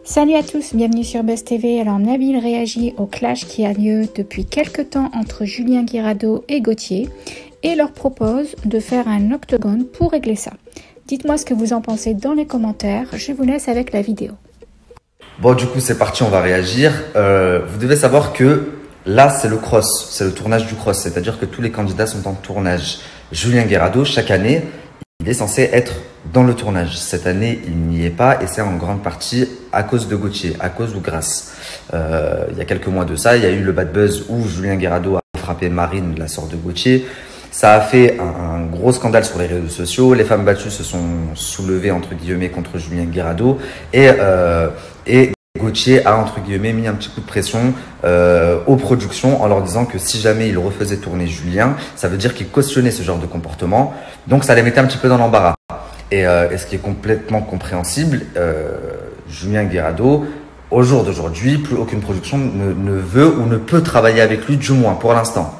Salut à tous, bienvenue sur Buzz TV. Alors Nabil réagit au clash qui a lieu depuis quelques temps entre Julien Guirado et Gauthier et leur propose de faire un octogone pour régler ça. Dites-moi ce que vous en pensez dans les commentaires, je vous laisse avec la vidéo. Bon, du coup c'est parti, on va réagir. Vous devez savoir que là c'est le cross, c'est le tournage du cross, c'est-à-dire que tous les candidats sont en tournage. Julien Guirado, chaque année, il est censé être dans le tournage. Cette année, il n'y est pas et c'est en grande partie à cause de Gauthier, à cause ou grâce. Il y a quelques mois de ça, il y a eu le bad buzz où Julien Guirado a frappé Marine, la sœur de Gauthier. Ça a fait un gros scandale sur les réseaux sociaux. Les femmes battues se sont soulevées, entre guillemets, contre Julien Guirado. Et Gauthier a, entre guillemets, mis un petit coup de pression aux productions en leur disant que si jamais il refaisait tourner Julien, ça veut dire qu'il cautionnait ce genre de comportement. Donc ça les mettait un petit peu dans l'embarras. Et ce qui est complètement compréhensible, Julien Guirado, au jour d'aujourd'hui, plus aucune production ne veut ou ne peut travailler avec lui, du moins pour l'instant.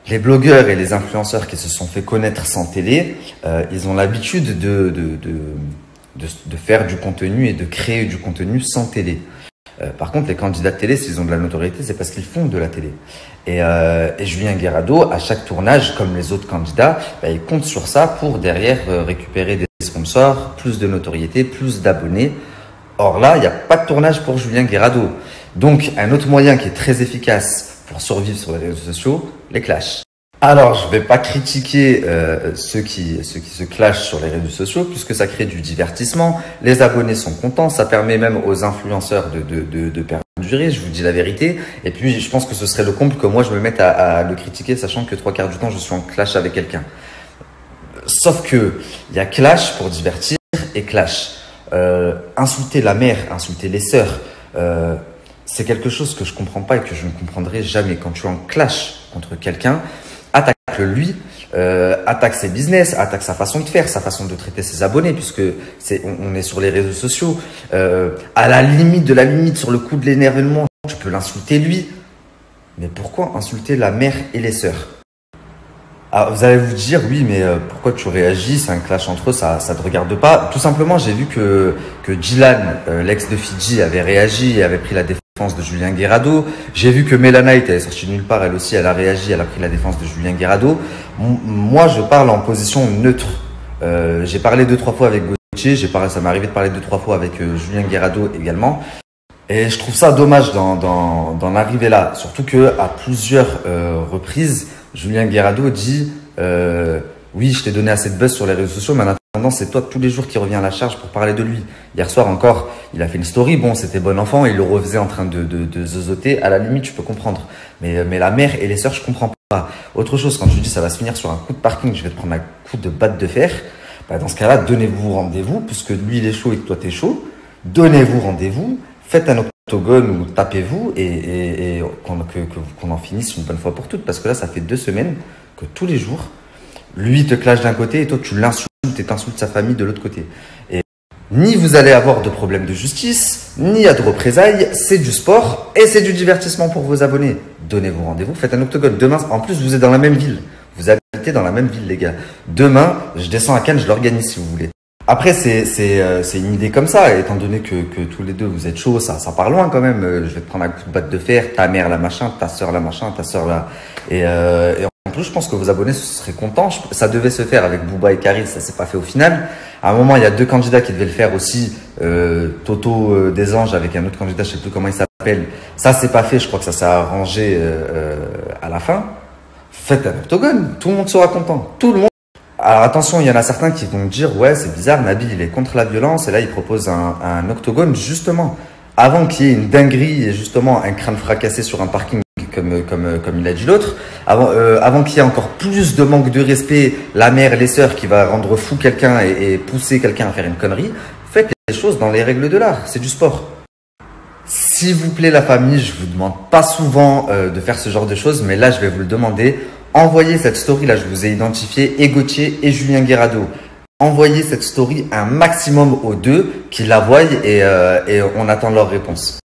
Les blogueurs et les influenceurs qui se sont fait connaître sans télé, ils ont l'habitude de faire du contenu et de créer du contenu sans télé. Par contre, les candidats de télé, s'ils ont de la notoriété, c'est parce qu'ils font de la télé. Et Julien Guirado, à chaque tournage, comme les autres candidats, il compte sur ça pour derrière récupérer des sponsors, plus de notoriété, plus d'abonnés. Or là, il n'y a pas de tournage pour Julien Guirado. Donc, un autre moyen qui est très efficace pour survivre sur les réseaux sociaux, les clashs. Alors, je ne vais pas critiquer ceux qui se clashent sur les réseaux sociaux puisque ça crée du divertissement. Les abonnés sont contents, ça permet même aux influenceurs de perdurer, je vous dis la vérité. Et puis, je pense que ce serait le comble que moi, je me mette à le critiquer, sachant que 3/4 du temps, je suis en clash avec quelqu'un. Sauf que il y a clash pour divertir et clash. Insulter la mère, insulter les sœurs, c'est quelque chose que je comprends pas et que je ne comprendrai jamais. Quand tu es en clash contre quelqu'un, attaque lui, attaque ses business, attaque sa façon de faire, sa façon de traiter ses abonnés, puisque on est sur les réseaux sociaux. À la limite de la limite, sur le coup de l'énervement, tu peux l'insulter lui. Mais pourquoi insulter la mère et les sœurs? Ah, vous allez vous dire, oui, mais pourquoi tu réagis? C'est un clash entre eux, ça ne te regarde pas. Tout simplement, j'ai vu que Dylan, l'ex de Fidji, avait réagi et avait pris la défense de Julien Guirado. J'ai vu que Melanite, elle est sortie nulle part, elle aussi, elle a réagi, elle a pris la défense de Julien Guirado. Moi, je parle en position neutre. J'ai parlé 2-3 fois avec Gauthier, ça m'est arrivé de parler 2-3 fois avec Julien Guirado également. Et je trouve ça dommage d'en arriver là. Surtout qu'à plusieurs reprises, Julien Guirado dit oui, je t'ai donné assez de buzz sur les réseaux sociaux, mais en attendant, c'est toi tous les jours qui reviens à la charge pour parler de lui. Hier soir encore, il a fait une story. Bon, c'était bon enfant, il le refaisait en train de zozoter. À la limite, je peux comprendre. Mais la mère et les sœurs, je comprends pas. Autre chose, quand je lui dis ça va se finir sur un coup de parking, je vais te prendre un coup de batte de fer. Dans ce cas-là, donnez-vous rendez-vous, puisque lui, il est chaud et que toi, t'es chaud. Donnez-vous rendez-vous. Faites un octogone ou tapez-vous et qu'on en finisse une bonne fois pour toutes. Parce que là, ça fait 2 semaines que tous les jours, lui te clash d'un côté et toi, tu l'insultes et t'insultes sa famille de l'autre côté. Et ni vous allez avoir de problème de justice, ni à de représailles. C'est du sport et c'est du divertissement pour vos abonnés. Donnez-vous rendez-vous, faites un octogone. Demain, en plus, vous êtes dans la même ville. Vous habitez dans la même ville, les gars. Demain, je descends à Cannes, je l'organise si vous voulez. Après, c'est une idée comme ça, étant donné que tous les deux vous êtes chauds, ça part loin quand même. Je vais te prendre un coup de batte de fer, ta mère la machin, ta soeur la machin, ta soeur la. Et en plus, je pense que vos abonnés seraient contents. Ça devait se faire avec Booba et Karis, ça s'est pas fait au final. À un moment, il y a 2 candidats qui devaient le faire aussi. Toto des Anges avec un autre candidat, je sais plus comment il s'appelle. Ça s'est pas fait, je crois que ça s'est arrangé à la fin. Faites un octogone, tout le monde sera content, tout le monde. Alors attention, il y en a certains qui vont dire ouais c'est bizarre, Nabil il est contre la violence et là il propose un octogone justement avant qu'il y ait une dinguerie et justement un crâne fracassé sur un parking comme il a dit l'autre, avant qu'il y ait encore plus de manque de respect, la mère, les sœurs qui va rendre fou quelqu'un et pousser quelqu'un à faire une connerie. Faites les choses dans les règles de l'art, c'est du sport. S'il vous plaît la famille, je vous demande pas souvent de faire ce genre de choses, mais là je vais vous le demander. Envoyez cette story, là je vous ai identifié, et Gauthier et Julien Guirado. Envoyez cette story un maximum aux deux, qu'ils la voient et on attend leur réponse.